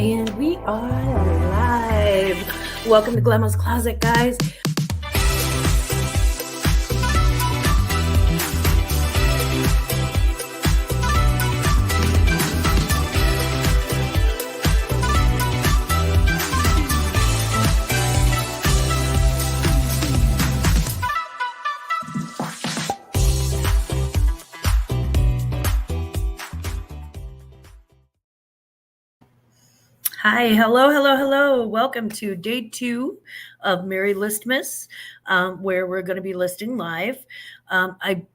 And we are live. Welcome to Glamma's Closet, guys. Hi, hello. Welcome to day 2 of Merry Listmas, where we're going to be listing live. I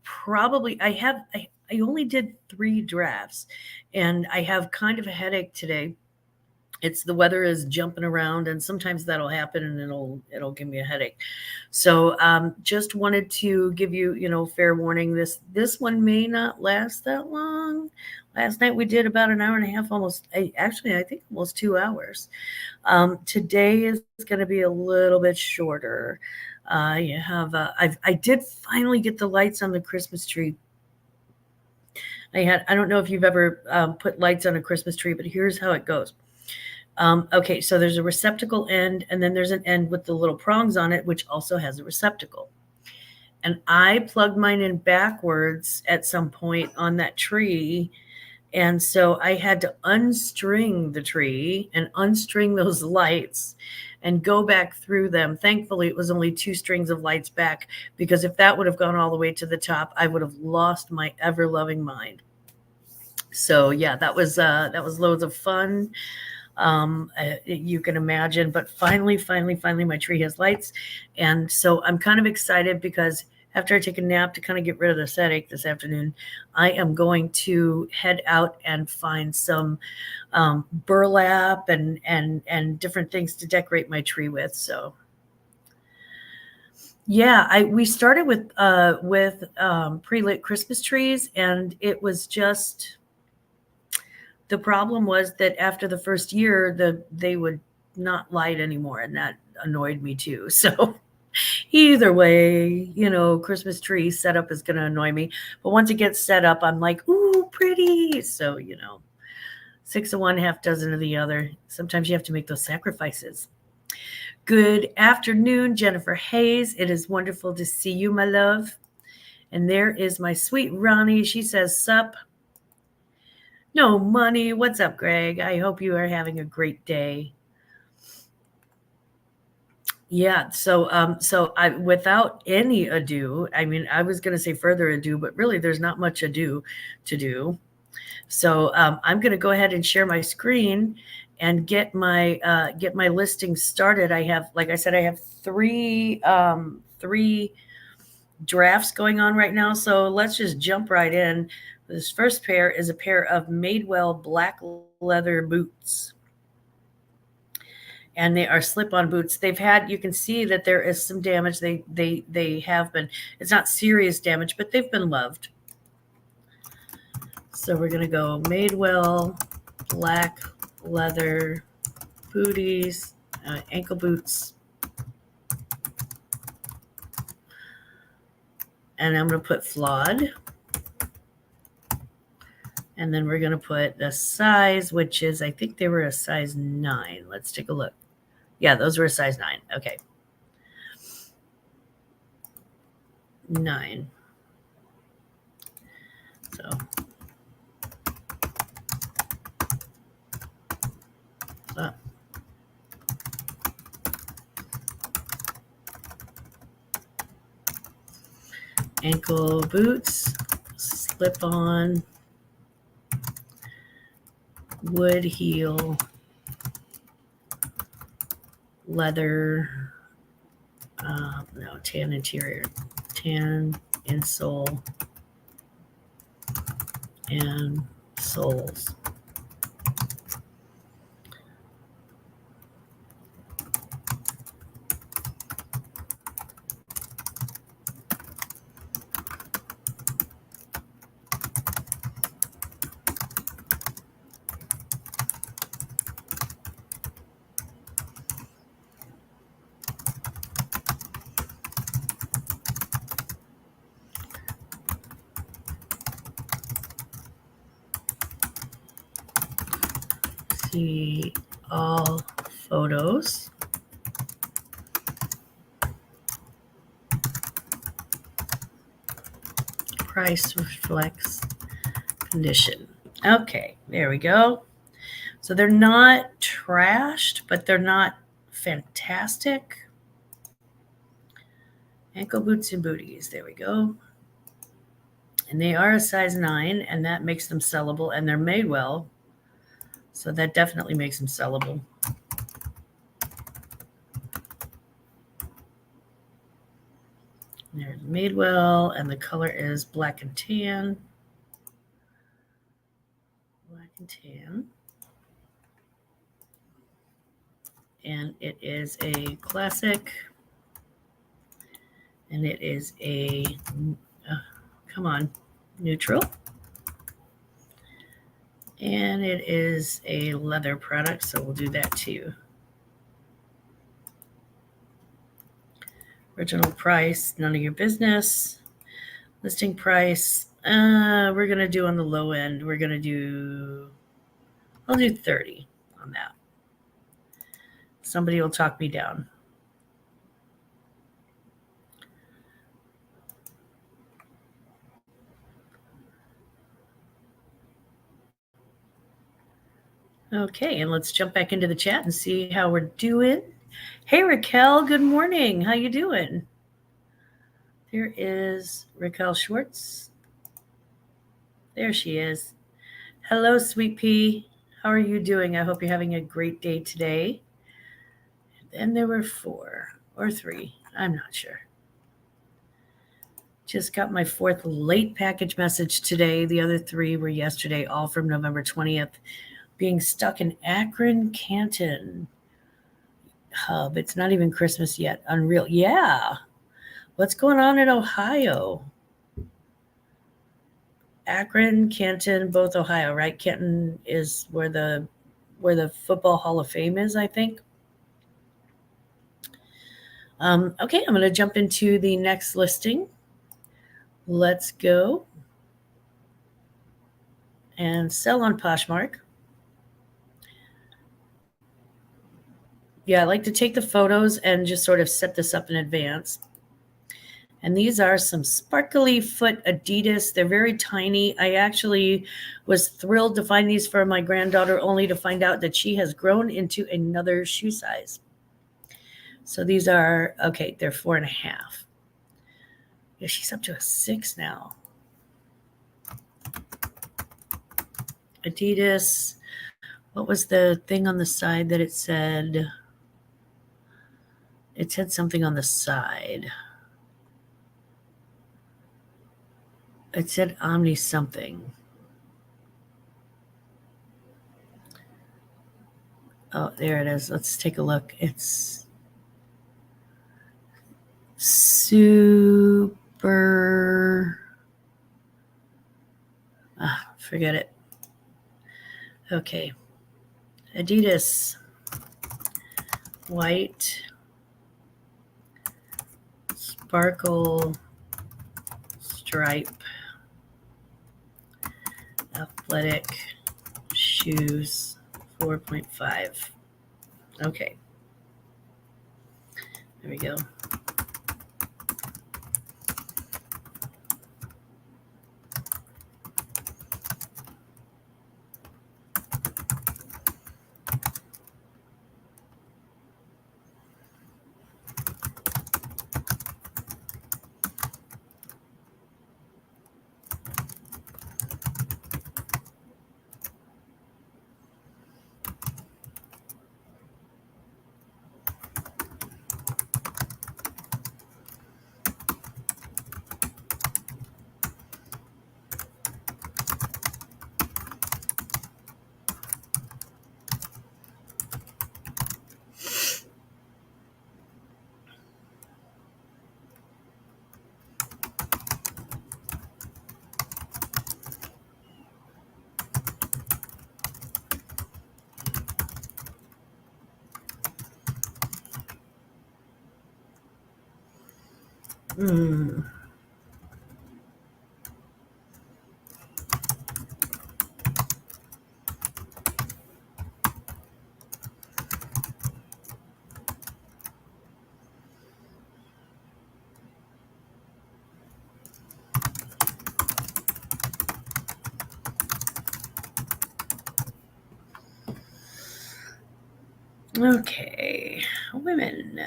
only did 3 drafts, and I have kind of a headache today. It's the weather is jumping around, and sometimes that'll happen, and it'll give me a headache. So just wanted to give you fair warning. This one may not last that long. Last night we did about an hour and a half, I think almost 2 hours. Today is going to be a little bit shorter. I did finally get the lights on the Christmas tree. I don't know if you've ever put lights on a Christmas tree, but here's how it goes. Okay, so there's a receptacle end, and then there's an end with the little prongs on it, which also has a receptacle. And I plugged mine in backwards at some point on that tree. And so I had to unstring the tree and unstring those lights and go back through them. Thankfully, it was only 2 strings of lights back, because if that would have gone all the way to the top, I would have lost my ever-loving mind. So yeah, that was loads of fun. You can imagine, but finally, my tree has lights. And so I'm kind of excited, because after I take a nap to kind of get rid of this headache this afternoon, I am going to head out and find some burlap and different things to decorate my tree with. So yeah, we started with pre-lit Christmas trees, and it was just, the problem was that after the first year, they would not light anymore, and that annoyed me too. So either way, Christmas tree setup is going to annoy me. But once it gets set up, I'm like, ooh, pretty. So, 6 of one, half dozen of the other. Sometimes you have to make those sacrifices. Good afternoon, Jennifer Hayes. It is wonderful to see you, my love. And there is my sweet Ronnie. She says, sup. No money. What's up, Greg? I hope you are having a great day. Yeah. So I, without any ado, I was going to say further ado, but really there's not much ado to do. So I'm going to go ahead and share my screen and get my listing started. I have, like I said, I have three drafts going on right now. So let's just jump right in. This first pair is a pair of Madewell black leather boots. And they are slip-on boots. You can see that there is some damage. They have been, it's not serious damage, but they've been loved. So we're going to go Madewell black leather booties, ankle boots. And I'm going to put flawed. And then we're going to put the size, which is, I think they were a size 9. Let's take a look. Yeah, those were a size 9. Okay. 9. So ankle boots, slip on, wood heel, leather, tan interior, tan insole, and soles. all photos. Price reflects condition. Okay, there we go. So they're not trashed, but they're not fantastic. Ankle boots and booties. There we go. And they are a size 9, and that makes them sellable, and they're made well. So that definitely makes them sellable. There's Madewell, and the color is black and tan. Black and tan. And it is a classic. And it is a, come on, neutral. And it is a leather product, so we'll do that too. Original price, none of your business. Listing price, we're going to do on the low end. We're going to do, I'll do 30 on that. Somebody will talk me down. Okay, and let's jump back into the chat and see how we're doing. Hey, Raquel, good morning. How you doing? There is Raquel Schwartz. There she is. Hello, sweet pea. How are you doing? I hope you're having a great day today. And there were 4 or 3. I'm not sure. Just got my 4th late package message today. The other 3 were yesterday, all from November 20th. Being stuck in Akron, Canton hub. It's not even Christmas yet. Unreal. Yeah. What's going on in Ohio? Akron, Canton, both Ohio, right? Canton is where the Football Hall of Fame is, I think. Okay, I'm going to jump into the next listing. Let's go and sell on Poshmark. Yeah, I like to take the photos and just sort of set this up in advance. And these are some sparkly foot Adidas. They're very tiny. I actually was thrilled to find these for my granddaughter, only to find out that she has grown into another shoe size. So these are, okay, they're 4.5. Yeah, she's up to a 6 now. Adidas. What was the thing on the side that it said? It said something on the side. It said Omni something. Oh, there it is. Let's take a look. It's super. Forget it. Okay. Adidas. White. Sparkle. Stripe. Athletic. Shoes. 4.5. Okay. There we go. Okay, women.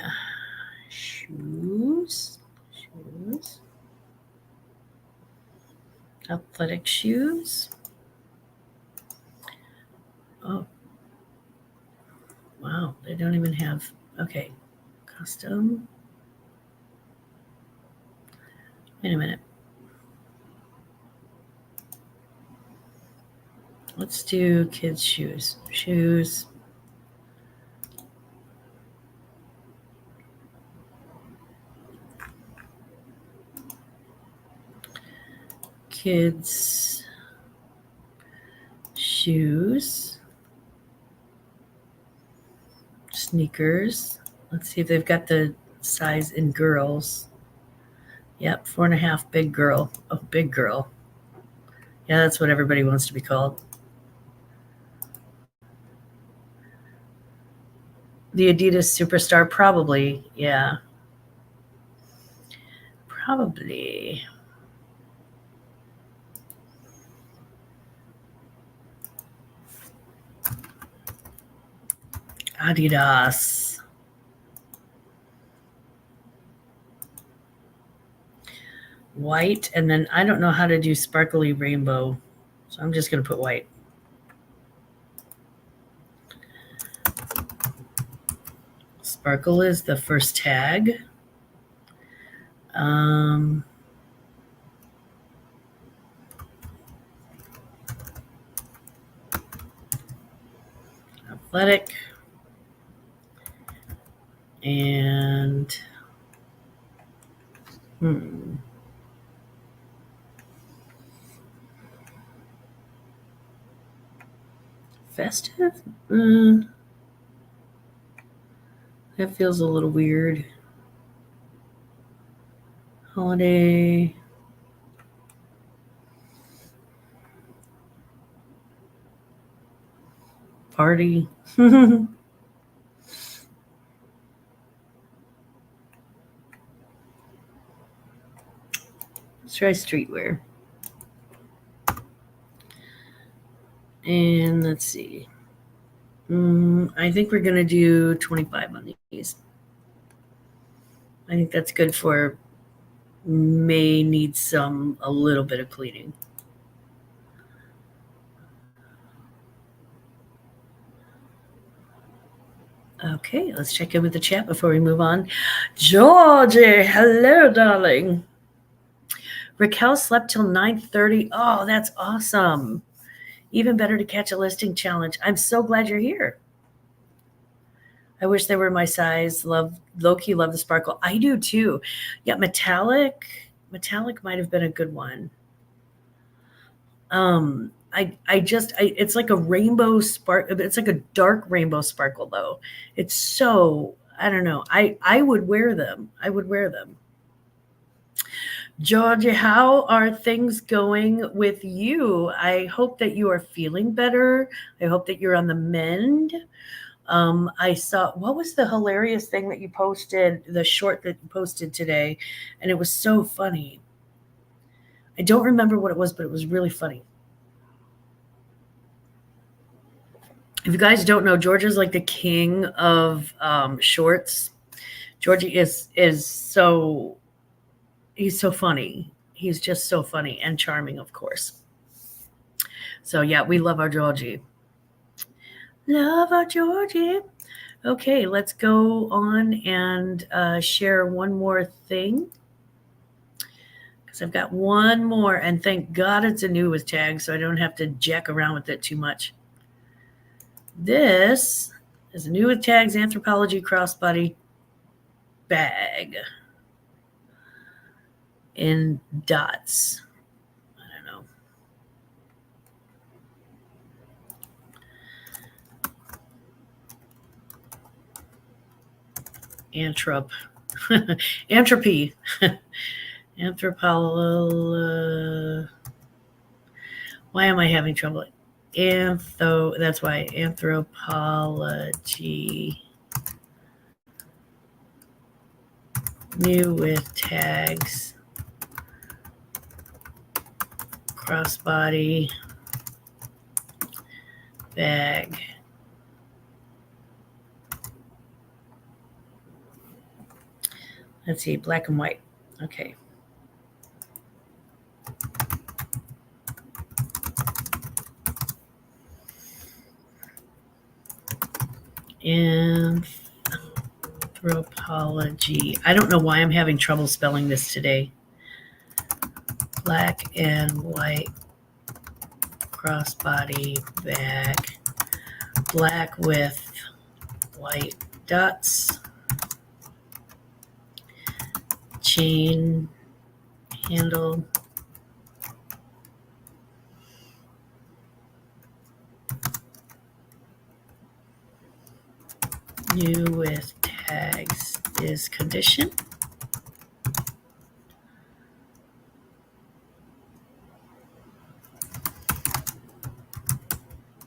Shoes. Athletic shoes. Oh, wow. They don't even have, okay. Custom. Wait a minute. Let's do kids' shoes. Shoes. Kids' shoes. Sneakers. Let's see if they've got the size in girls. Yep, 4.5, big girl. Oh, big girl. Yeah, that's what everybody wants to be called. The Adidas Superstar, probably. Yeah. Probably. Adidas. White, and then I don't know how to do sparkly rainbow, so I'm just going to put white. Sparkle is the first tag. Athletic. And festive? That feels a little weird. Holiday. Party. Let's try streetwear. And let's see. I think we're going to do 25 on these. I think that's good for may need a little bit of cleaning. Okay, let's check in with the chat before we move on. Georgie, hello, darling. Raquel slept till 9:30. Oh, that's awesome. Even better to catch a listing challenge. I'm so glad you're here. I wish they were my size. Low-key love the sparkle. I do too. Yeah, metallic might have been a good one. It's like a rainbow spark. It's like a dark rainbow sparkle though. It's so, I don't know. I would wear them. Georgia, how are things going with you? I hope that you are feeling better. I hope that you're on the mend. I saw, what was the hilarious thing that you posted, the short that you posted today? And it was so funny. I don't remember what it was, but it was really funny. If you guys don't know, Georgia's like the king of shorts. Georgie is so, he's so funny. He's just so funny and charming, of course. So yeah, we love our Georgie. Love our Georgie. Okay, let's go on and share one more thing. Because I've got one more, and thank God it's a new with tag, so I don't have to jack around with it too much. This is a new with tags Anthropologie crossbody bag in dots. I don't know. Entropy. Why am I having trouble? That's why Anthropologie new with tags crossbody bag Let's see, black and white. Okay. Anthropology. I don't know why I'm having trouble spelling this today. Black and white crossbody bag. Black with white dots. Chain handle. New with tags is condition.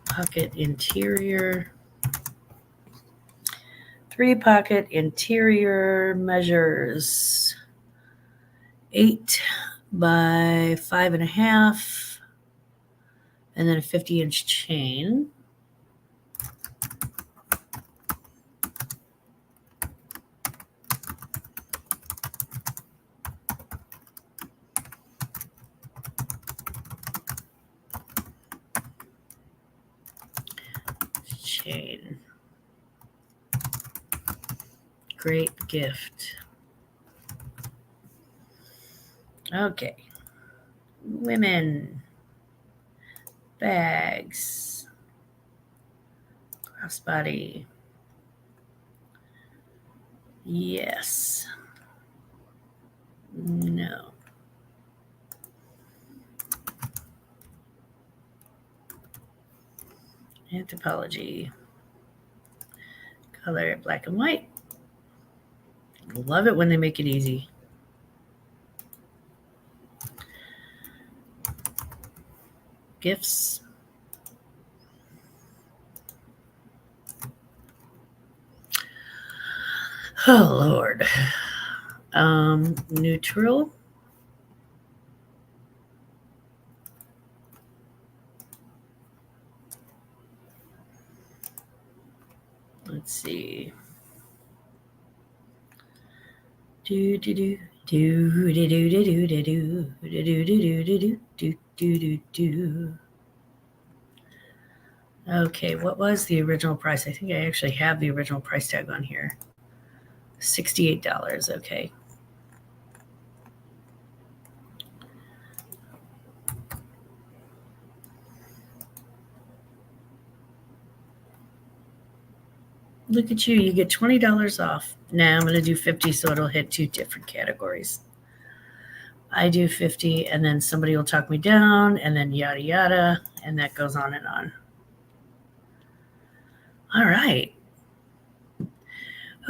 Pocket interior. 3-pocket interior measures 8 by 5.5, and then a 50-inch chain. Chain. Great gift. Okay. Women. Bags. Crossbody. Yes. No. Anthropology. Color black and white. Love it when they make it easy. Gifts. Oh, Lord. Neutral. Let's see. Do do do do do do do do do do do do do do do do. Okay, what was the original price? I think I actually have the original price tag on here. $68. Okay. Look at you. You get $20 off. Now I'm going to do 50 so it'll hit 2 different categories. I do 50 and then somebody will talk me down and then yada yada, and that goes on and on. All right.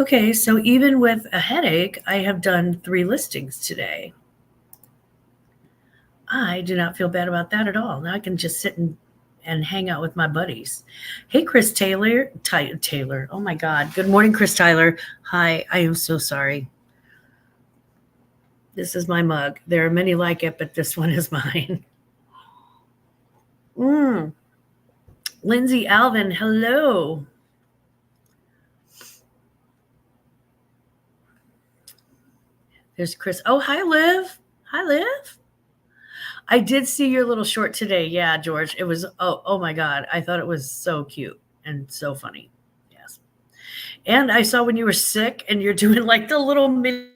Okay, so even with a headache, I have done 3 listings today. I do not feel bad about that at all. Now I can just sit and hang out with my buddies. Hey, Chris Taylor. Taylor. Oh my God. Good morning, Chris Tyler. Hi. I am so sorry. This is my mug. There are many like it, but this one is mine. Lindsay Alvin. Hello. There's Chris. Oh, hi, Liv. Hi, Liv. I did see your little short today. Yeah, George. It was, oh my God. I thought it was so cute and so funny. Yes. And I saw when you were sick and you're doing like the little mini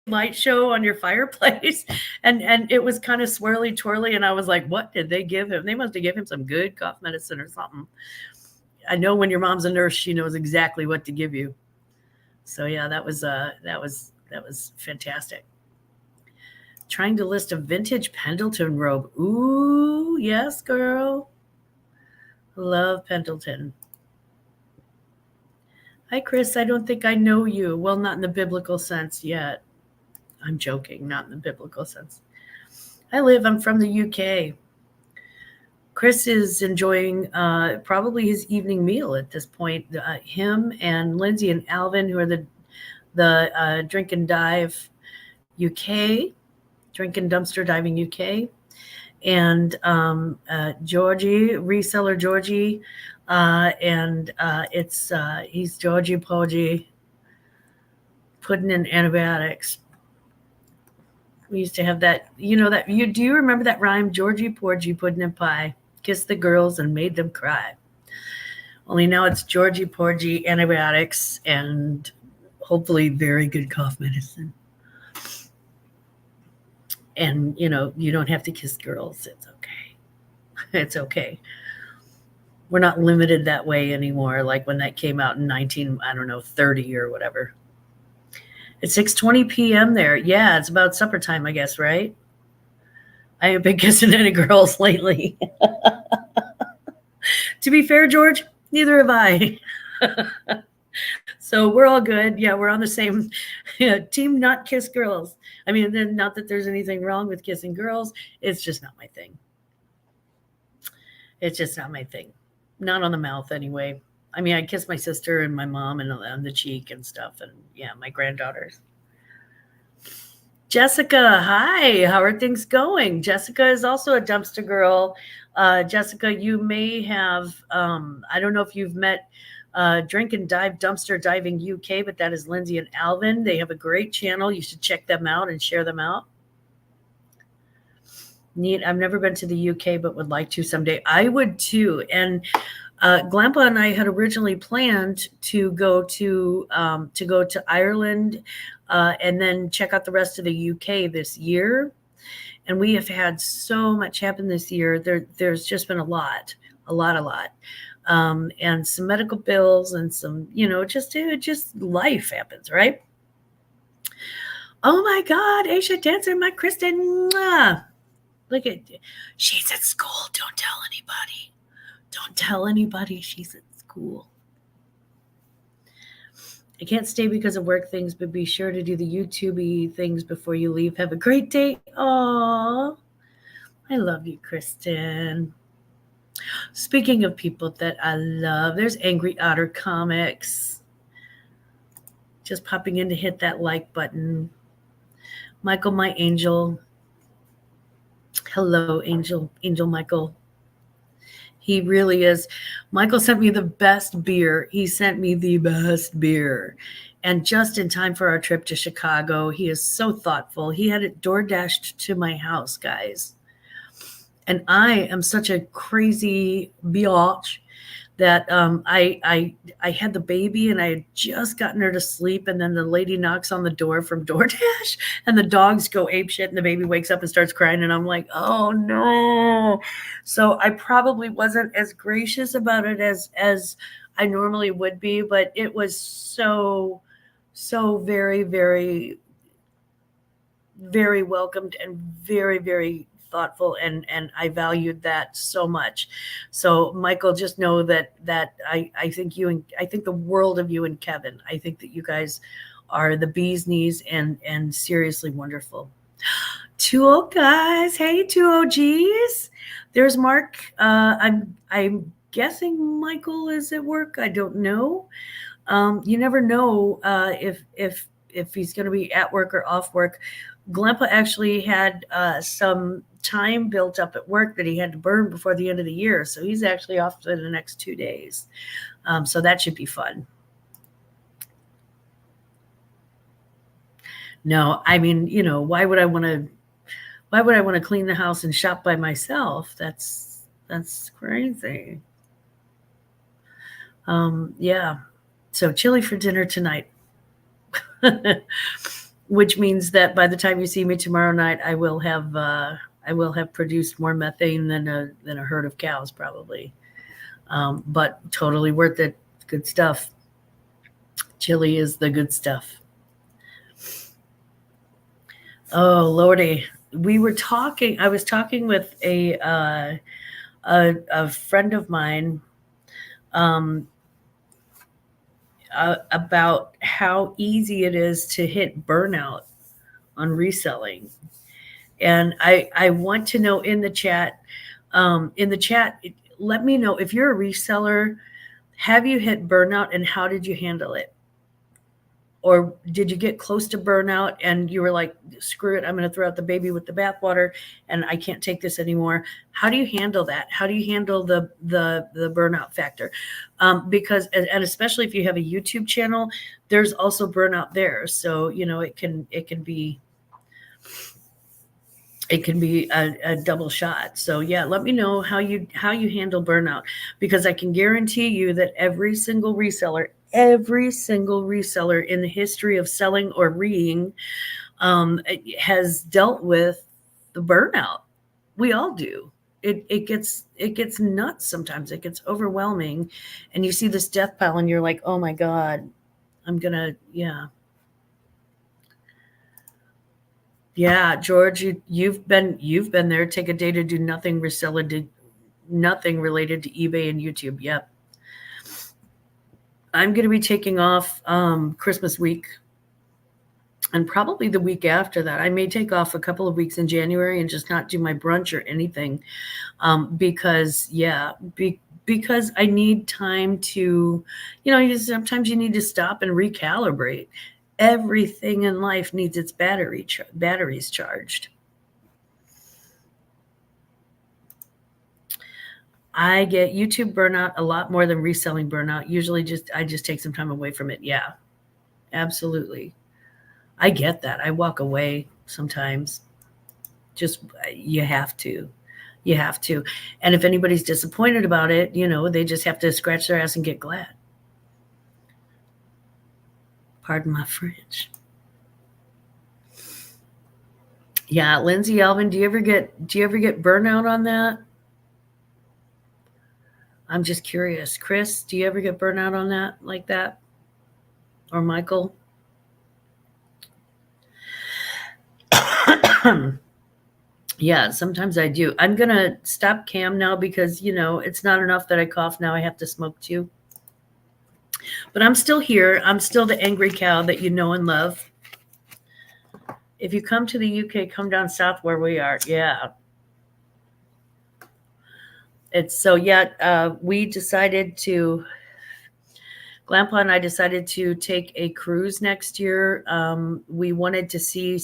light show on your fireplace. And it was kind of swirly twirly. And I was like, what did they give him? They must have given him some good cough medicine or something. I know when your mom's a nurse, she knows exactly what to give you. So yeah, that was fantastic. Trying to list a vintage Pendleton robe. Ooh, yes, girl. Love Pendleton. Hi, Chris. I don't think I know you. Well, not in the biblical sense yet. I'm joking, not in the biblical sense. I'm from the UK. Chris is enjoying probably his evening meal at this point. Him and Lindsay and Alvin, who are the Drink and Dive UK, Drink and Dumpster Diving UK, and Georgie, reseller Georgie, and he's Georgie Poggi, Pudding and antibiotics. We used to have that, do you remember that rhyme? Georgie Porgy, pudding and pie, kissed the girls and made them cry. Only now it's Georgie Porgy, antibiotics, and hopefully very good cough medicine. And, you don't have to kiss girls. It's okay. It's okay. We're not limited that way anymore, like when that came out in 30 or whatever. It's 6:20 p.m. there. Yeah, it's about supper time, I guess, right? I haven't been kissing any girls lately. To be fair, George, neither have I. So we're all good. Yeah, we're on the same team, not kiss girls. I mean, not that there's anything wrong with kissing girls. It's just not my thing. It's just not my thing. Not on the mouth anyway. I mean, I kiss my sister and my mom and on the cheek and stuff. And yeah, my granddaughters. Jessica, hi. How are things going? Jessica is also a dumpster girl. Jessica, you may have, I don't know if you've met Drink and Dive Dumpster Diving UK, but that is Lindsay and Alvin. They have a great channel. You should check them out and share them out. Neat. I've never been to the UK, but would like to someday. I would too. And Glamma and I had originally planned to go to Ireland and then check out the rest of the UK this year. And we have had so much happen this year. There's just been a lot. And some medical bills and some, just life happens, right? Oh my God, Aisha Dancer, my Kristen. Mwah. Look at, she's at school. Don't tell anybody. Don't tell anybody she's at school. I can't stay because of work things, but be sure to do the YouTube-y things before you leave. Have a great day. Aw, I love you, Kristen. Speaking of people that I love, there's Angry Otter Comics. Just popping in to hit that like button. Michael, my angel. Hello, Angel Michael. He really is. Michael sent me the best beer. He sent me the best beer. And just in time for our trip to Chicago, he is so thoughtful. He had it door dashed to my house, guys. And I am such a crazy biatch that I had the baby and I had just gotten her to sleep, and then the lady knocks on the door from DoorDash and the dogs go apeshit and the baby wakes up and starts crying, and I'm like, oh no. So I probably wasn't as gracious about it as I normally would be, but it was so very, very, very welcomed and very, very thoughtful, and I valued that so much. So Michael, just know that I think I think the world of you and Kevin. I think that you guys are the bee's knees and seriously wonderful. 2 guys, hey 2 OGs. There's Mark. I'm guessing Michael is at work. I don't know. You never know if he's going to be at work or off work. Glamma actually had some time built up at work that he had to burn before the end of the year. So he's actually off for the next 2 days. So that should be fun. No, I mean, why would I want to clean the house and shop by myself? That's crazy. Yeah. So chili for dinner tonight. Which means that by the time you see me tomorrow night, I will have produced more methane than a herd of cows, probably. But totally worth it. Good stuff. Chili is the good stuff. Oh Lordy, I was talking with a friend of mine about how easy it is to hit burnout on reselling. And I want to know in the chat, let me know if you're a reseller, have you hit burnout and how did you handle it? Or did you get close to burnout and you were like, screw it, I'm going to throw out the baby with the bathwater and I can't take this anymore? How do you handle that? How do you handle the burnout factor? Because, and especially if you have a YouTube channel, there's also burnout there. So, it can be a double shot. So yeah, let me know how you handle burnout, because I can guarantee you that every single reseller in the history of selling or reading has dealt with the burnout. We all do. It gets nuts sometimes. It gets overwhelming, and you see this death pile, and you're like, oh my God, Yeah, George, you've been there. Take a day to do nothing related to eBay and YouTube. Yep. I'm going to be taking off Christmas week, and probably the week after that. I may take off a couple of weeks in January and just not do my brunch or anything, because because I need time to, sometimes you need to stop and recalibrate. Everything in life needs its batteries charged. I get YouTube burnout a lot more than reselling burnout. Usually I just take some time away from it. Yeah, absolutely. I get that. I walk away sometimes. Just, you have to. You have to. And if anybody's disappointed about it, they just have to scratch their ass and get glad. Pardon my French. Yeah, Lindsay, Alvin, do you ever get burnout on that? I'm just curious. Chris, do you ever get burnout on that, like that? Or Michael? Yeah, sometimes I do. I'm going to stop cam now because, it's not enough that I cough. Now I have to smoke too. But I'm still here. I'm still the angry cow that you know and love. If you come to the UK, come down south where we are. Yeah. It's so, we decided to, Glamma and I decided to take a cruise next year. We wanted to see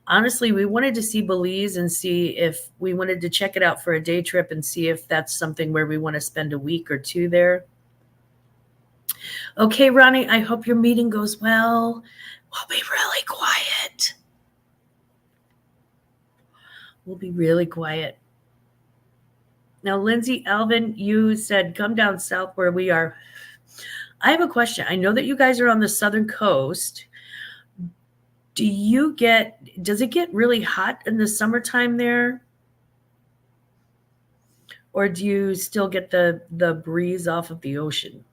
honestly, we wanted to see Belize and see if we wanted to check it out for a day trip and see if that's something where we want to spend a week or two there. Okay, Ronnie, I hope your meeting goes well. We'll be really quiet. We'll be really quiet. Now, Lindsay, Alvin, you said come down south where we are. I have a question. I know that you guys are on the southern coast. Does it get really hot in the summertime there? Or do you still get the breeze off of the ocean?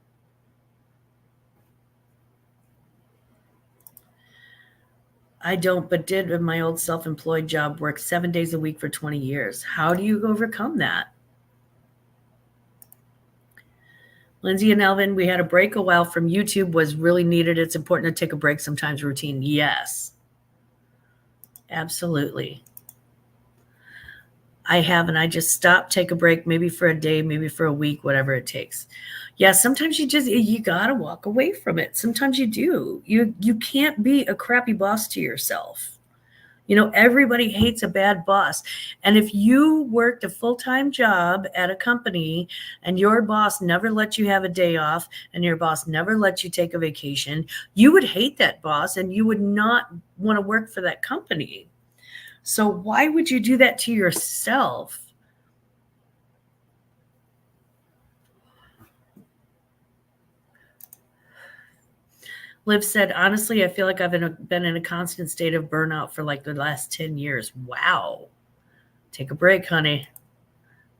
I don't, but did in my old self-employed job, work 7 days a week for 20 years. How do you overcome that? Lindsay and Alvin, we had a break a while from YouTube, was really needed. It's important to take a break sometimes, routine. Yes, absolutely. I have, and I just stop, take a break, maybe for a day, maybe for a week, whatever it takes. Yeah, sometimes you gotta walk away from it. Sometimes you do. You can't be a crappy boss to yourself. Everybody hates a bad boss. And if you worked a full-time job at a company and your boss never let you have a day off and your boss never let you take a vacation, you would hate that boss and you would not want to work for that company. So why would you do that to yourself? Liv said, honestly, I feel like I've been in a constant state of burnout for like the last 10 years. Wow. Take a break, honey.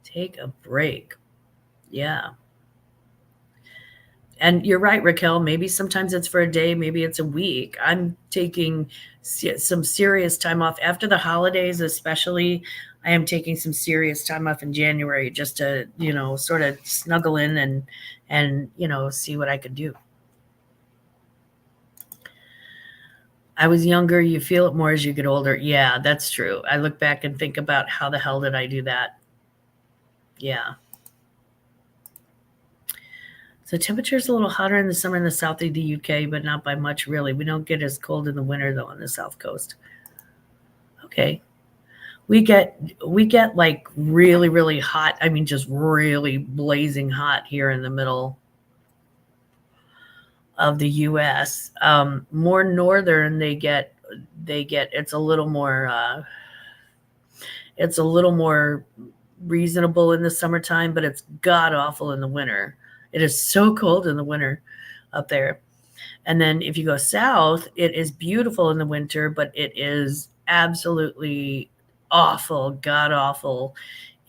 Take a break. Yeah. And you're right, Raquel. Maybe sometimes it's for a day. Maybe it's a week. I'm taking some serious time off after the holidays, especially. I am taking some serious time off in January just to, sort of snuggle in and see what I could do. I was younger. You feel it more as you get older. Yeah, that's true. I look back and think about how the hell did I do that? Yeah. So temperature's a little hotter in the summer in the south of the UK, but not by much, really. We don't get as cold in the winter, though, on the south coast. Okay. We get like really, really hot. I mean, just really blazing hot here in the middle of the U.S. More northern, they get it's a little more reasonable in the summertime, but it's god awful in the winter. It is so cold in the winter up there. And then if you go south, it is beautiful in the winter, but it is absolutely awful, god awful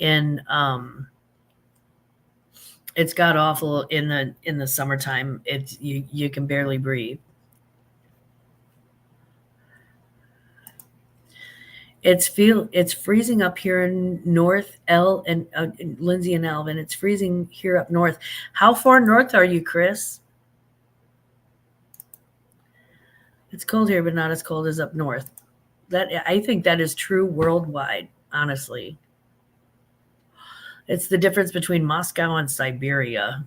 in it's god awful in the summertime. It's you can barely breathe. It's freezing up here in North L and Lindsay and Alvin. It's freezing here up north. How far north are you, Chris? It's cold here, but not as cold as up north. I think that is true worldwide, honestly. It's the difference between Moscow and Siberia.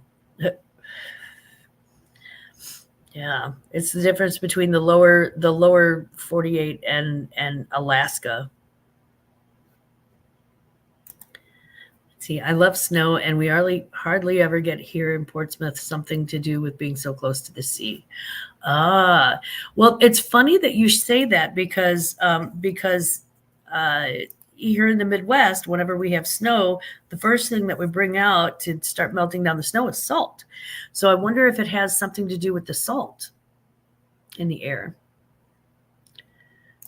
Yeah, it's the difference between the lower 48 and Alaska. See, I love snow, and we hardly ever get here in Portsmouth something to do with being so close to the sea. Ah, well, it's funny that you say that because here in the Midwest, whenever we have snow, the first thing that we bring out to start melting down the snow is salt. So I wonder if it has something to do with the salt in the air.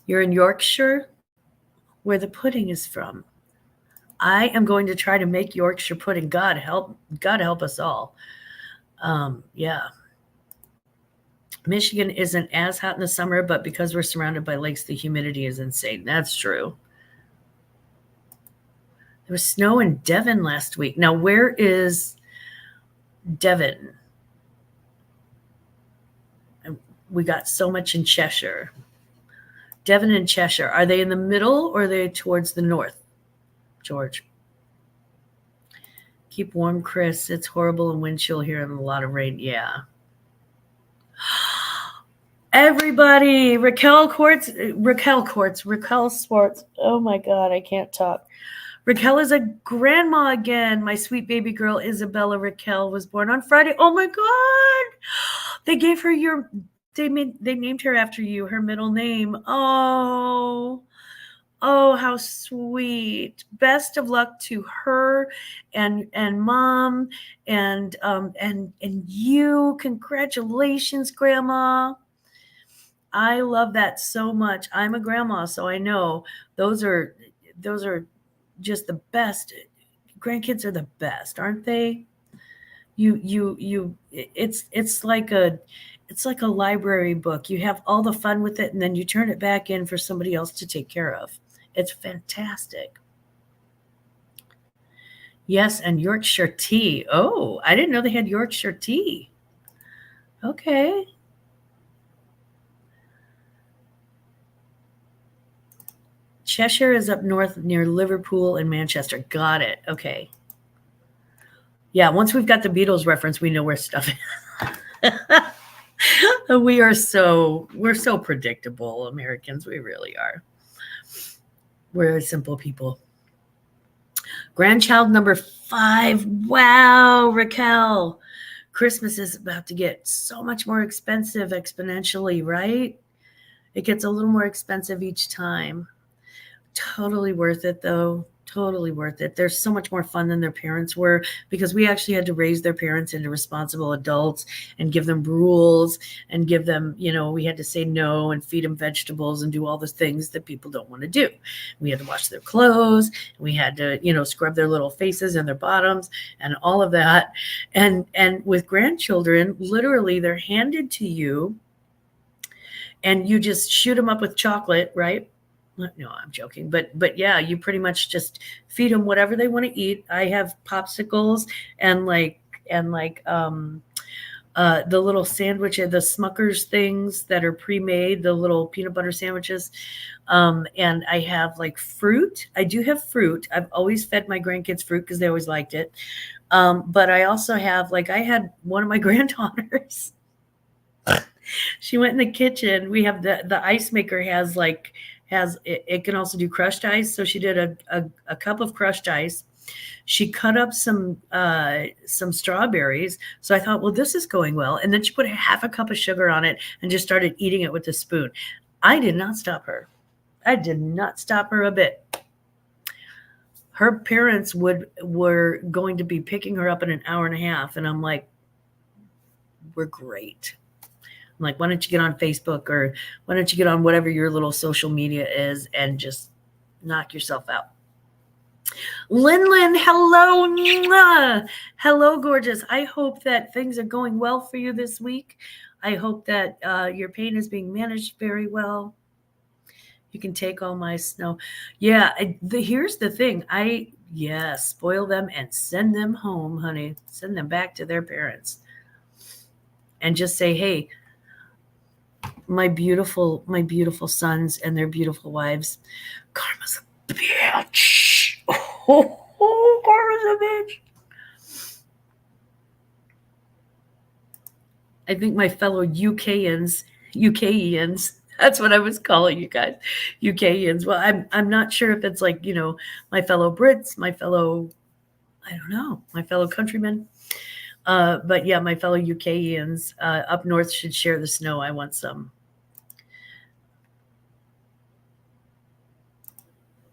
You're in Yorkshire, where the pudding is from. I am going to try to make Yorkshire pudding. God help us all. Yeah. Michigan isn't as hot in the summer, but because we're surrounded by lakes, the humidity is insane. That's true. There was snow in Devon last week. Now, where is Devon? We got so much in Cheshire. Devon and Cheshire. Are they in the middle or are they towards the north, George? Keep warm, Chris. It's horrible and wind chill here and a lot of rain. Yeah. Everybody, Raquel Sports. Oh my God, I can't talk. Raquel is a grandma again. My sweet baby girl, Isabella Raquel, was born on Friday. Oh my God. They gave her they named her after you, her middle name. Oh, how sweet. Best of luck to her and mom and you. Congratulations, Grandma. I love that so much. I'm a grandma, so I know those are just the best. Grandkids are the best, aren't they? It's like a library book. You have all the fun with it and then you turn it back in for somebody else to take care of. It's fantastic. Yes, and Yorkshire tea. Oh, I didn't know they had Yorkshire tea. Okay. Cheshire is up north near Liverpool and Manchester. Got it. Okay. Yeah, once we've got the Beatles reference, we know where stuff is. We're so predictable, Americans. We really are. We're simple people. Grandchild number 5. Wow, Raquel. Christmas is about to get so much more expensive exponentially, right? It gets a little more expensive each time. Totally worth it, though. Totally worth it. They're so much more fun than their parents were because we actually had to raise their parents into responsible adults and give them rules and give them, we had to say no and feed them vegetables and do all the things that people don't want to do. We had to wash their clothes. We had to, scrub their little faces and their bottoms and all of that. And with grandchildren, literally they're handed to you and you just shoot them up with chocolate, right? No, I'm joking. But yeah, you pretty much just feed them whatever they want to eat. I have popsicles and The little sandwich, the Smucker's things that are pre-made, the little peanut butter sandwiches. And I have like fruit. I do have fruit. I've always fed my grandkids fruit because they always liked it. But I also have, like, I had one of my granddaughters. She went in the kitchen. We have the ice maker it can also do crushed ice. So she did a cup of crushed ice. She cut up some strawberries. So I thought, well, this is going well. And then she put half a cup of sugar on it and just started eating it with a spoon. I did not stop her. I did not stop her a bit. Her parents were going to be picking her up in an hour and a half. And I'm like, we're great. I'm like, why don't you get on Facebook, or why don't you get on whatever your little social media is and just knock yourself out. Lynn, hello. Mwah. Hello, gorgeous. I hope that things are going well for you this week. I hope that your pain is being managed very well. You can take all my snow. Yeah, here's the thing. Spoil them and send them home, honey. Send them back to their parents. And just say, hey, my beautiful sons and their beautiful wives, Karma's a bitch. Oh, Karma's a bitch. I think my fellow UKians, that's what I was calling you guys, UKians. Well, I'm not sure if it's like, my fellow Brits, my fellow countrymen. But yeah, my fellow UKians up north should share the snow. I want some.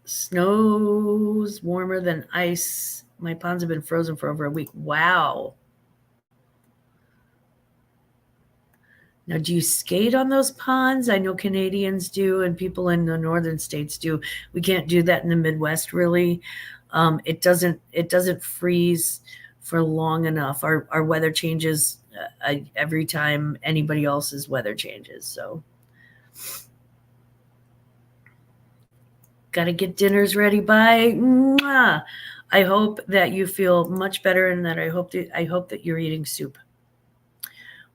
Snow's warmer than ice. My ponds have been frozen for over a week. Wow. Now, do you skate on those ponds? I know Canadians do, and people in the northern states do. We can't do that in the Midwest, really. It doesn't freeze for long enough. Our weather changes every time anybody else's weather changes. So, got to get dinners ready by. Mwah. I hope that you feel much better, and that I hope that you're eating soup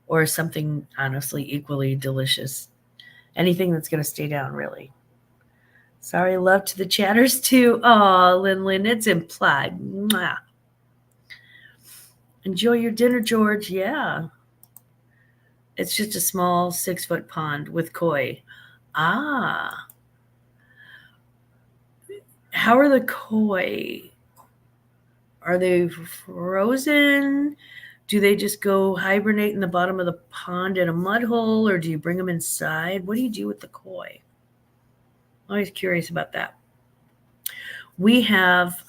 or something honestly equally delicious. Anything that's going to stay down, really. Sorry, love to the chatters too. Oh, Lynn, it's implied. Mwah. Enjoy your dinner, George. Yeah. It's just a small 6-foot pond with koi. Ah. How are the koi? Are they frozen? Do they just go hibernate in the bottom of the pond in a mud hole, or do you bring them inside? What do you do with the koi? I'm always curious about that. We have,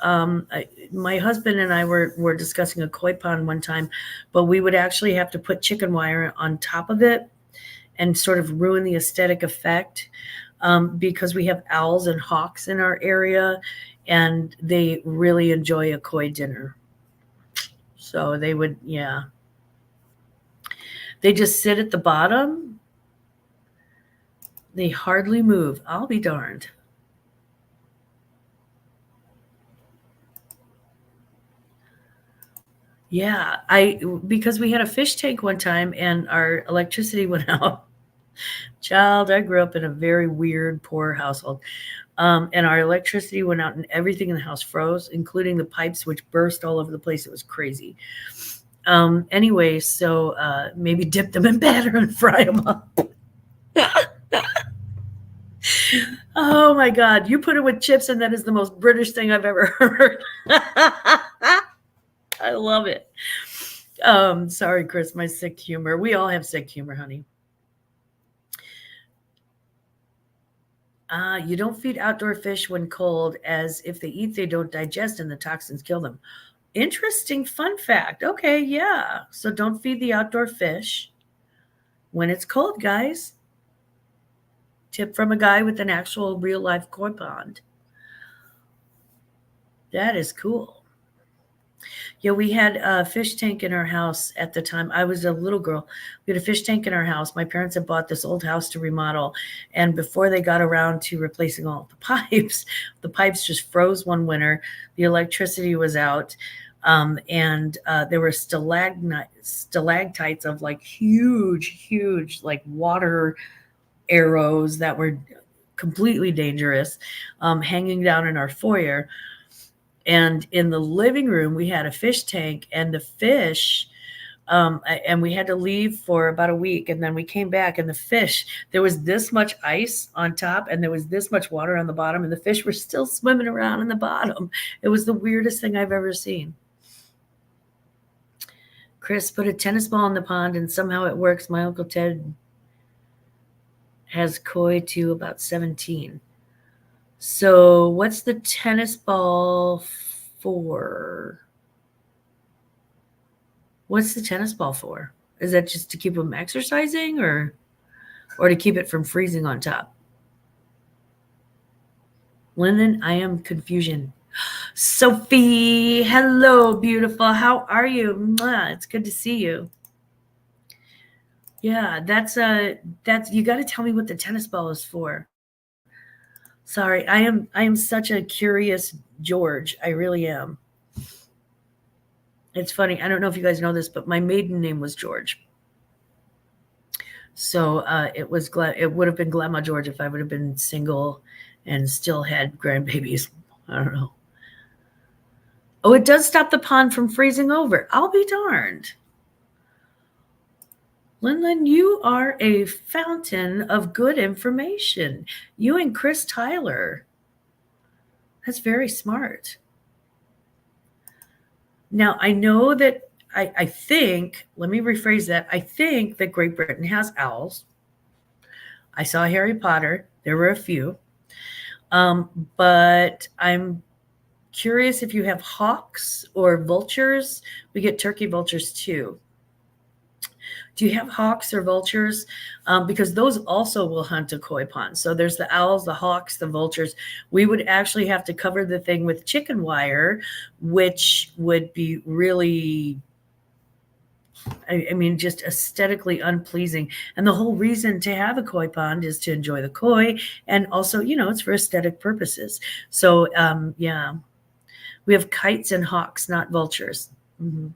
my husband and I were discussing a koi pond one time, but we would actually have to put chicken wire on top of it and sort of ruin the aesthetic effect, because we have owls and hawks in our area, and they really enjoy a koi dinner. So they would, yeah. They just sit at the bottom. They hardly move. I'll be darned. Yeah, because we had a fish tank one time and our electricity went out. Child, I grew up in a very weird, poor household. And our electricity went out and everything in the house froze, including the pipes, which burst all over the place. It was crazy. Anyway, so maybe dip them in batter and fry them up. Oh my God, you put it with chips and that is the most British thing I've ever heard. I love it. Sorry, Chris, my sick humor. We all have sick humor, honey. You don't feed outdoor fish when cold, as if they eat, they don't digest and the toxins kill them. Interesting fun fact. Okay, yeah. So don't feed the outdoor fish when it's cold, guys. Tip from a guy with an actual real life koi pond. That is cool. Yeah, we had a fish tank in our house at the time. I was a little girl. We had a fish tank in our house. My parents had bought this old house to remodel. And before they got around to replacing all the pipes just froze one winter. The electricity was out. And there were stalactites of like huge, like water arrows that were completely dangerous, hanging down in our foyer. And in the living room, we had a fish tank, and the fish, and we had to leave for about a week. And then we came back, and the fish, there was this much ice on top, and there was this much water on the bottom, and the fish were still swimming around in the bottom. It was the weirdest thing I've ever seen. Chris, put a tennis ball in the pond, and somehow it works. My Uncle Ted has koi too, about 17. So what's the tennis ball for? What's the tennis ball for? Is that just to keep them exercising, or to keep it from freezing on top? Lyndon, I am confusion. Sophie, hello, beautiful. How are you? Mwah, it's good to see you. Yeah, that's you got to tell me what the tennis ball is for. Sorry, I am such a curious George. I really am. It's funny. I don't know if you guys know this, but my maiden name was George. So it would have been Glamma George if I would have been single and still had grandbabies. I don't know. Oh, it does stop the pond from freezing over. I'll be darned. Lynn, you are a fountain of good information. You and Chris Tyler. That's very smart. Now, I know that I think, let me rephrase that. I think that Great Britain has owls. I saw Harry Potter. There were a few. But I'm curious if you have hawks or vultures. We get turkey vultures too. Do you have hawks or vultures? Because those also will hunt a koi pond. So there's the owls, the hawks, the vultures. We would actually have to cover the thing with chicken wire, which would be really, I mean, just aesthetically unpleasing. And the whole reason to have a koi pond is to enjoy the koi. And also, it's for aesthetic purposes. So, yeah, we have kites and hawks, not vultures. Mm-hmm.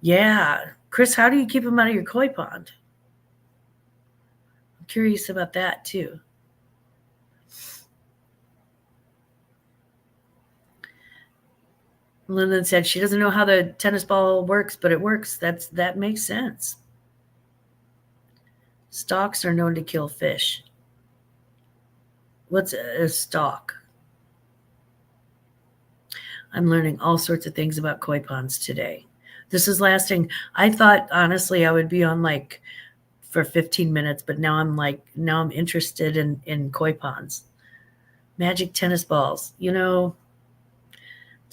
Yeah. Chris, how do you keep them out of your koi pond? I'm curious about that too. Lyndon said she doesn't know how the tennis ball works, but it works. That makes sense. Stalks are known to kill fish. What's a stalk? I'm learning all sorts of things about koi ponds today. This is lasting. I thought, honestly, I would be on like for 15 minutes, but now I'm interested in koi ponds. Magic tennis balls. To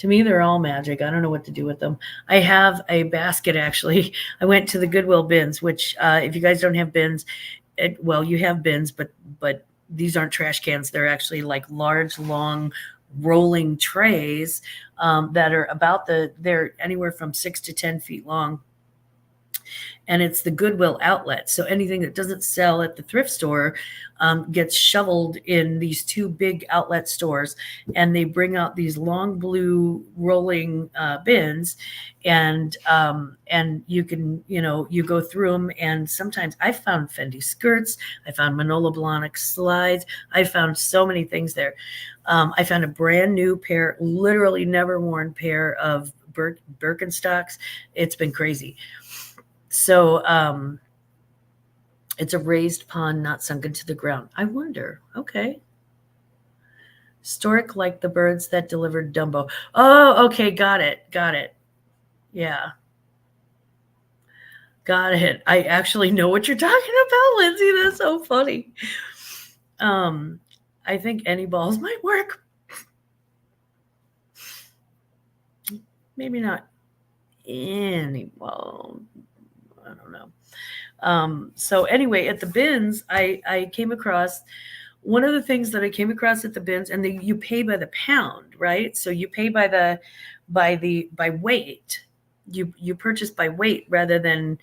me, they're all magic. I don't know what to do with them. I have a basket, actually. I went to the Goodwill bins, which if you guys don't have bins, you have bins, but these aren't trash cans. They're actually like large, long, rolling trays that are they're anywhere from 6 to 10 feet long. And it's the Goodwill outlet. So anything that doesn't sell at the thrift store gets shoveled in these two big outlet stores, and they bring out these long blue rolling bins, and you can, you go through them. And sometimes I found Fendi skirts, I found Manolo Blahnik slides, I found so many things there. I found a brand new pair, literally never worn pair of Birkenstocks. It's been crazy. So it's a raised pond, not sunk into the ground. I wonder. Okay. Stork like the birds that delivered Dumbo. Oh, okay. Got it. Yeah. Got it. I actually know what you're talking about, Lindsay. That's so funny. I think any balls might work. Maybe not any ball. I don't know. So anyway, at the bins, I came across one of the things that I came across at the bins, and you pay by the pound, right? So you pay by weight. You purchase by weight rather than,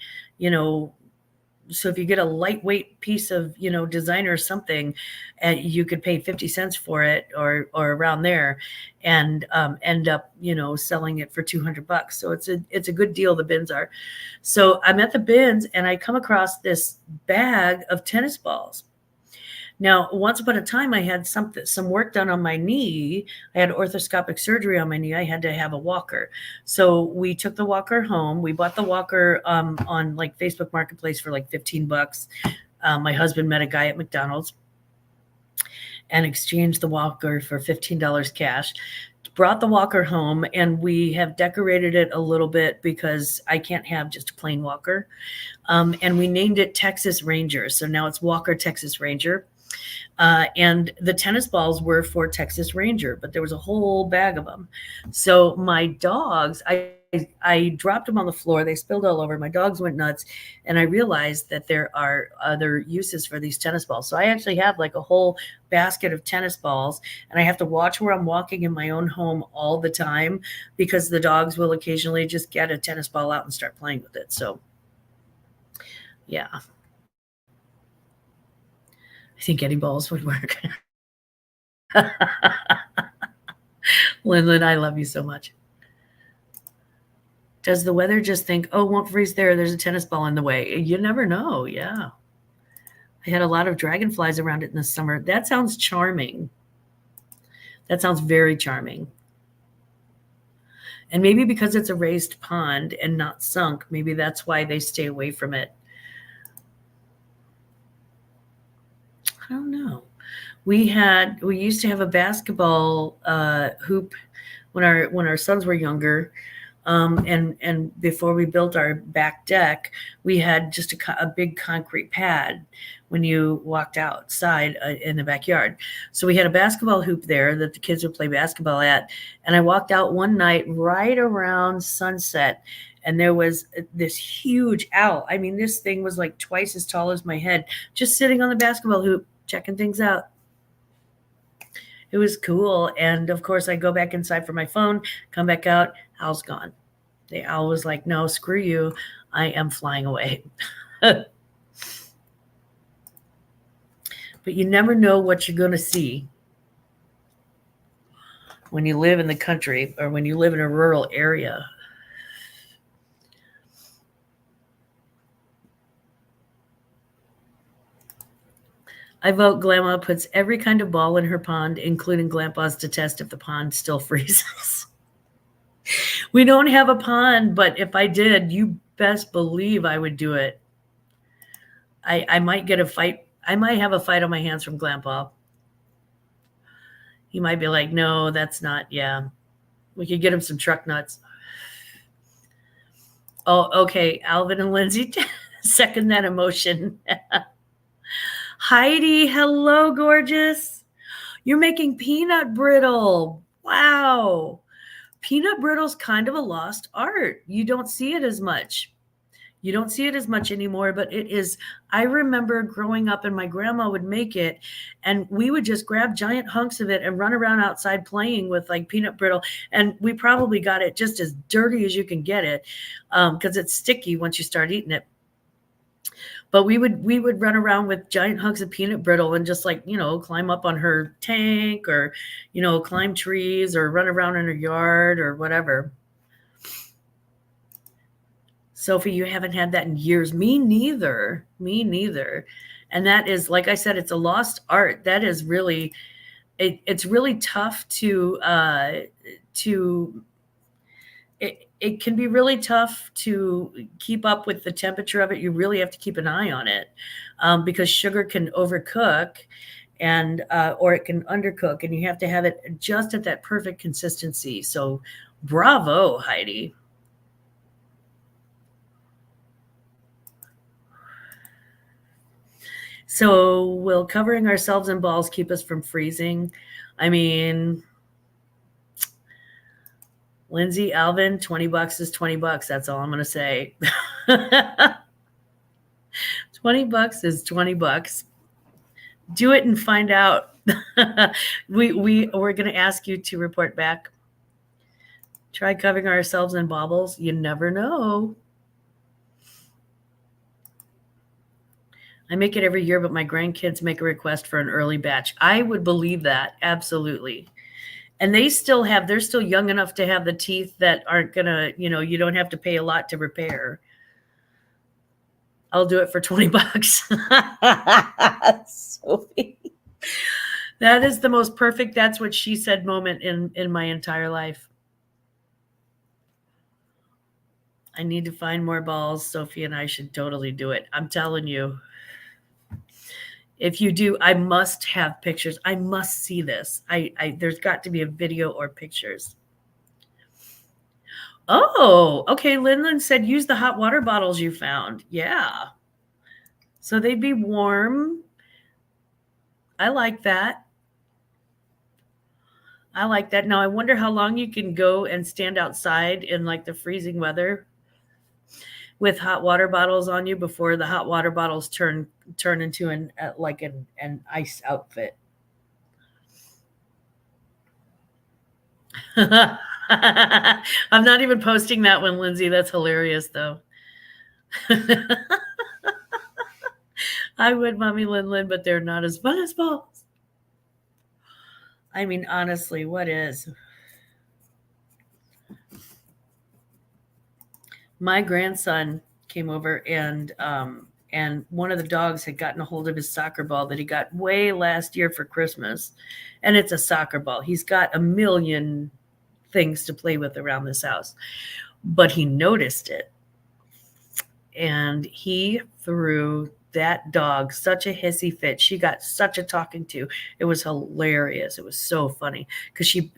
So if you get a lightweight piece of, designer something, and you could pay 50 cents for it or around there, and end up, selling it for $200. So it's a good deal. The bins are. So I'm at the bins and I come across this bag of tennis balls. Now, once upon a time, I had some work done on my knee. I had orthoscopic surgery on my knee. I had to have a walker. So we took the walker home. We bought the walker on like Facebook Marketplace for like $15. My husband met a guy at McDonald's and exchanged the walker for $15 cash. Brought the walker home, and we have decorated it a little bit because I can't have just a plain walker. And we named it Texas Ranger. So now it's Walker Texas Ranger. And the tennis balls were for Texas Ranger, but there was a whole bag of them. So my dogs, I dropped them on the floor. They spilled all over. My dogs went nuts. And I realized that there are other uses for these tennis balls. So I actually have like a whole basket of tennis balls, and I have to watch where I'm walking in my own home all the time because the dogs will occasionally just get a tennis ball out and start playing with it. So yeah. I think any balls would work. Lynn, I love you so much. Does the weather just think, oh, won't freeze there? There's a tennis ball in the way. You never know. Yeah. I had a lot of dragonflies around it in the summer. That sounds charming. That sounds very charming. And maybe because it's a raised pond and not sunk, maybe that's why they stay away from it. I don't know. We used to have a basketball hoop when our sons were younger, and before we built our back deck, we had just a big concrete pad when you walked outside in the backyard. So we had a basketball hoop there that the kids would play basketball at. And I walked out one night right around sunset, and there was this huge owl. I mean, this thing was like twice as tall as my head, just sitting on the basketball hoop, checking things out. It was cool. And of course, I go back inside for my phone, come back out, owl's gone. The owl was like, no, screw you. I am flying away. But you never know what you're going to see when you live in the country or when you live in a rural area. I vote Glamma puts every kind of ball in her pond, including Glammaz, to test if the pond still freezes. We don't have a pond, but if I did, you best believe I would do it. I might get a fight. I might have a fight on my hands from Grandpa. He might be like, no, that's not. Yeah. We could get him some truck nuts. Oh, okay. Alvin and Lindsay, second that emotion. Heidi, hello, gorgeous. You're making peanut brittle. Wow. Peanut brittle's kind of a lost art. You don't see it as much. You don't see it as much anymore, but it is. I remember growing up and my grandma would make it, and we would just grab giant hunks of it and run around outside playing with like peanut brittle. And we probably got it just as dirty as you can get it because it's sticky once you start eating it. But we would run around with giant hunks of peanut brittle and just like, climb up on her tank or, climb trees or run around in her yard or whatever. Sophie, you haven't had that in years. Me neither. And that is, like I said, it's a lost art. That is really, it's really tough it can be really tough to keep up with the temperature of it. You really have to keep an eye on it because sugar can overcook and or it can undercook, and you have to have it just at that perfect consistency. So bravo, Heidi. So will covering ourselves in balls keep us from freezing? I mean, Lindsay, Alvin, $20 is $20. That's all I'm going to say. $20 is $20. Do it and find out. We're going to ask you to report back. Try covering ourselves in baubles. You never know. I make it every year, but my grandkids make a request for an early batch. I would believe that. Absolutely. And they're still young enough to have the teeth that aren't gonna, you don't have to pay a lot to repair. I'll do it for 20 bucks. Sophie. That is the most perfect that's what she said moment in my entire life. I need to find more balls. Sophie and I should totally do it. I'm telling you. If you do, I must have pictures. I must see this. There's got to be a video or pictures. Oh, okay. Linlin said use the hot water bottles you found. Yeah. So they'd be warm. I like that. I like that. Now I wonder how long you can go and stand outside in like the freezing weather with hot water bottles on you before the hot water bottles turn into an ice outfit. I'm not even posting that one, Lindsay. That's hilarious, though. I would, Mommy Lin, but they're not as fun as balls. I mean, honestly, what is? My grandson came over and one of the dogs had gotten a hold of his soccer ball that he got way last year for Christmas. And it's a soccer ball. He's got a million things to play with around this house, but he noticed it. And he threw that dog such a hissy fit. She got such a talking to. It was hilarious. It was so funny because she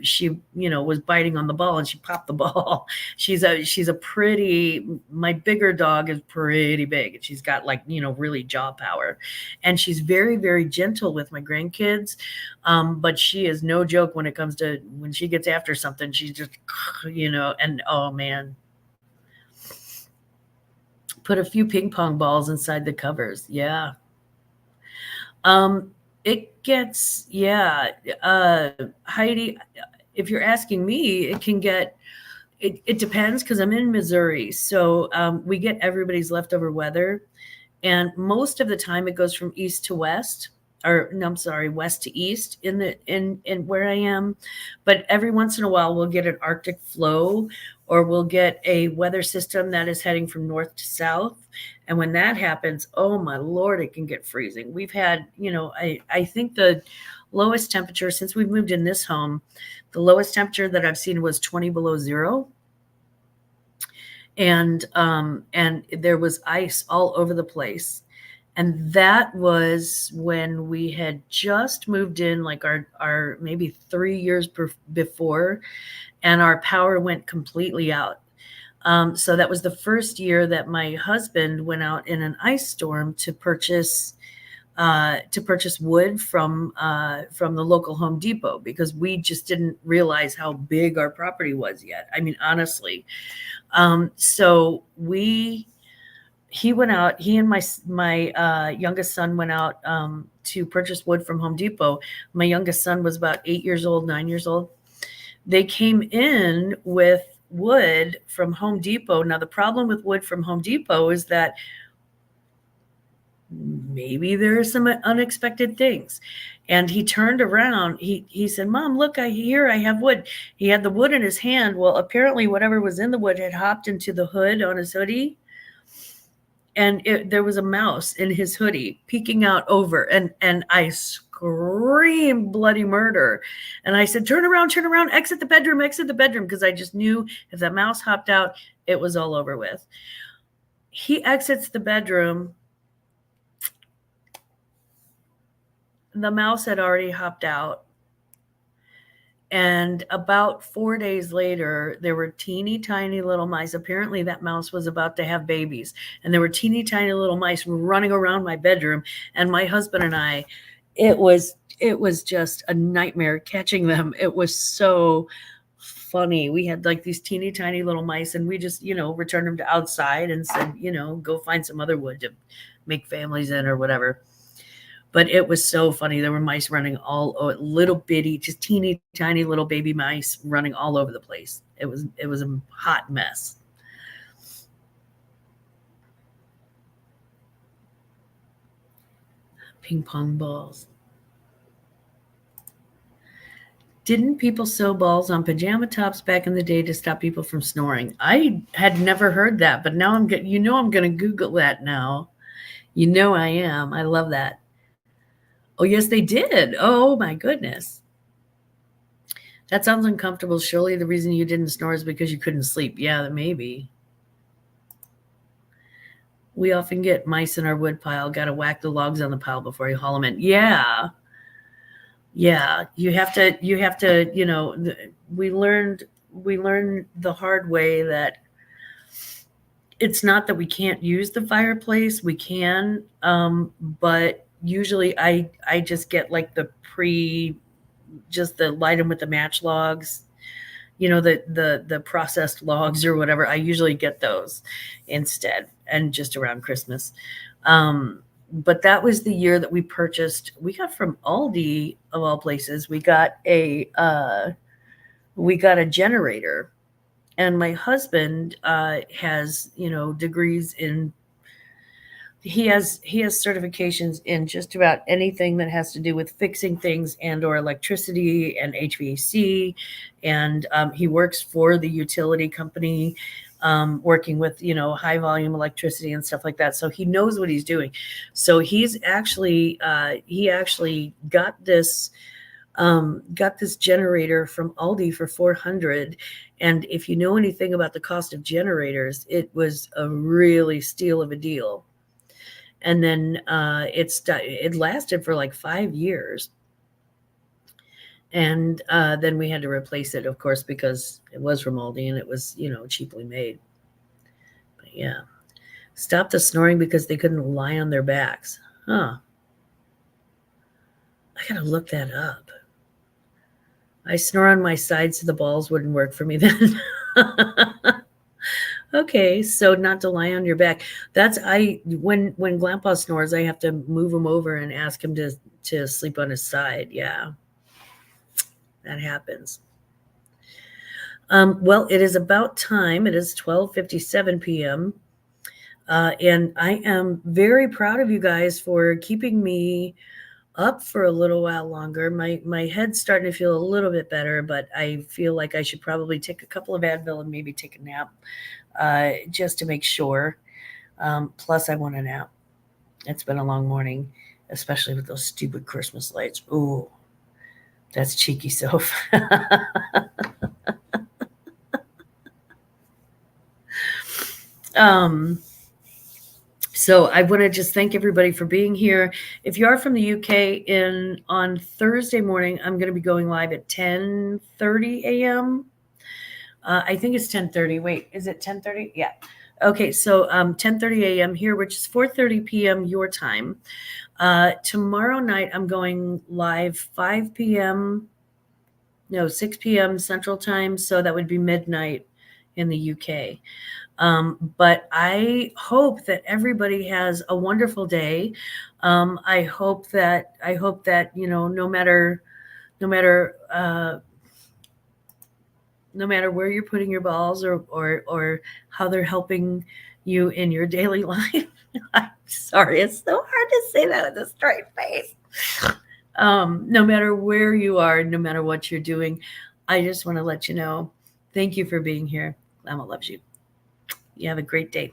was biting on the ball and she popped the ball. She's a pretty, my bigger dog is pretty big and she's got really jaw power, and she's very, very gentle with my grandkids. But she is no joke when it comes to when she gets after something. She's just, and oh man. Put a few ping pong balls inside the covers. Yeah. It gets, Heidi, if you're asking me, it can get, it depends because I'm in Missouri. So we get everybody's leftover weather. And most of the time it goes from east to west. West to east in where I am. But every once in a while we'll get an Arctic flow, or we'll get a weather system that is heading from north to south. And when that happens, oh my Lord, it can get freezing. We've had, I think the lowest temperature since we've moved in this home, the lowest temperature that I've seen was 20 below zero. And there was ice all over the place. And that was when we had just moved in, like our maybe 3 years before, and our power went completely out. So that was the first year that my husband went out in an ice storm to purchase wood from the local Home Depot, because we just didn't realize how big our property was yet. I mean, honestly. So he went out, he and my youngest son went out to purchase wood from Home Depot. My youngest son was about 9 years old. They came in with wood from Home Depot. Now, the problem with wood from Home Depot is that maybe there are some unexpected things. And he turned around. He said, Mom, look, I have wood. He had the wood in his hand. Well, apparently whatever was in the wood had hopped into the hood on his hoodie. And there was a mouse in his hoodie peeking out over. And I screamed bloody murder. And I said, turn around, exit the bedroom. Because I just knew if that mouse hopped out, it was all over with. He exits the bedroom. The mouse had already hopped out. And about 4 days later, there were teeny tiny little mice. Apparently that mouse was about to have babies. And there were teeny tiny little mice running around my bedroom. And my husband and I, it was just a nightmare catching them. It was so funny. We had like these teeny tiny little mice, and we just, returned them to outside and said, go find some other wood to make families in or whatever. But it was so funny. There were mice running little bitty, just teeny tiny little baby mice running all over the place. It was a hot mess. Ping pong balls. Didn't people sew balls on pajama tops back in the day to stop people from snoring? I had never heard that, but now I'm going to Google that now. You know I am. I love that. Oh, yes, they did. Oh, my goodness. That sounds uncomfortable. Surely the reason you didn't snore is because you couldn't sleep. Yeah, maybe. We often get mice in our wood pile. Got to whack the logs on the pile before you haul them in. Yeah. Yeah. You have to, we learned the hard way that it's not that we can't use the fireplace. We can, but usually I just get like just the light them with the match logs, the processed logs or whatever. I usually get those instead, and just around Christmas. But that was the year that we got from Aldi of all places. We got a generator, and my husband has, degrees in, he has certifications in just about anything that has to do with fixing things and or electricity and HVAC. And he works for the utility company, working with, high volume electricity and stuff like that. So he knows what he's doing. So he actually got this generator from Aldi for $400. And if you know anything about the cost of generators, it was a really steal of a deal. And then it lasted for like 5 years. And then we had to replace it, of course, because it was from Aldi and it was, cheaply made. But yeah. Stop the snoring because they couldn't lie on their backs. Huh. I gotta look that up. I snore on my side so the balls wouldn't work for me then. Okay, so not to lie on your back. When Grandpa snores, I have to move him over and ask him to sleep on his side. Yeah, that happens. Well, it is about time. It is 12:57 p.m. And I am very proud of you guys for keeping me up for a little while longer. My head's starting to feel a little bit better, but I feel like I should probably take a couple of Advil and maybe take a nap, just to make sure. Plus I want a nap. It's been a long morning, especially with those stupid Christmas lights. Ooh, that's cheeky, Soph. So I want to just thank everybody for being here. If you are from the UK, on Thursday morning, I'm going to be going live at 10:30 a.m. I think it's 10:30. Wait, is it 10:30? Yeah. Okay, so 10:30 a.m. here, which is 4:30 p.m. your time. Tomorrow night, I'm going live 6 p.m. Central Time, so that would be midnight in the UK. But I hope that everybody has a wonderful day. I hope that no matter where you're putting your balls or how they're helping you in your daily life. I'm sorry, it's so hard to say that with a straight face. No matter where you are, no matter what you're doing, I just want to let you know, thank you for being here. Glamma loves you. You have a great day.